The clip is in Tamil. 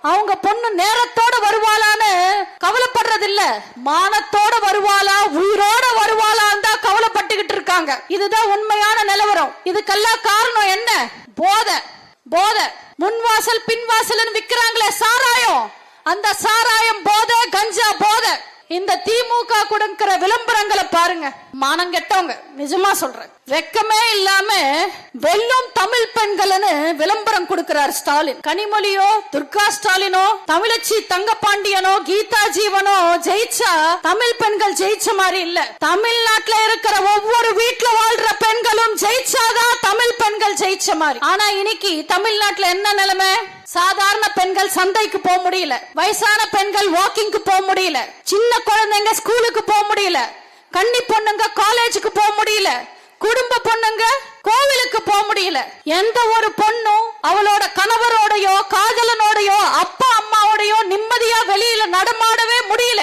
அவங்க பொண்ணு நேரத்தோட வருவாளான்னு கவலைப்படுறது இல்ல, மானத்தோட வருவாளா உயிரோட வருவாளான்னு தான் கவலைப்பட்டுக்கிட்டு இருக்காங்க. இதுதான் உண்மையான நிலவரம். இதுக்கெல்லாம் காரணம் என்ன? போதை. போதை. முன்வாசல் பின்வாசல் விக்கிறாங்களே சாராயம், அந்த சாராயம் போதை, கஞ்சா போதை. இந்த திமுக கொடுக்கிற விளம்பரங்களை பாருங்க, மானம் கெட்டவங்க. நிஜமா சொல்றேன், வெக்கமே இல்லாம வெல்லும் தமிழ் பெண்கள்னு விளம்பரம் கொடுக்கிறார் ஸ்டாலின். கனிமொழியோ துர்கா ஸ்டாலினோ தமிழச்சி தங்கபாண்டியனோ கீதா ஜீவனோ ஜெயிச்சா தமிழ் பெண்கள் ஜெயிச்ச மாதிரி இல்ல. தமிழ்நாட்டுல இருக்கிற ஒவ்வொரு வீட்டுல வாழ்ற பெண்களும் ஜெயிச்சாதான் தமிழ் பெண்கள் ஜெயிச்ச மாதிரி. ஆனா இன்னைக்கு தமிழ்நாட்டுல என்ன நிலைமை? சாதாரண பெண்கள் சந்தைக்கு போக முடியல, வயசான பெண்கள் வாக்கிங்க்கு போக முடியல, சின்ன குழந்தைங்க ஸ்கூலுக்கு போக முடியல, கன்னி பொண்ணுங்க காலேஜுக்கு போக முடியல, குடும்ப பொண்ணுங்க கோவிலுக்கு போக முடியல. எந்த ஒரு பொண்ணும் அவளோட கணவரோடையோ காதலனோடையோ அப்பா அம்மாவோடையோ நிம்மதியா வெளியில நடமாடவே முடியல.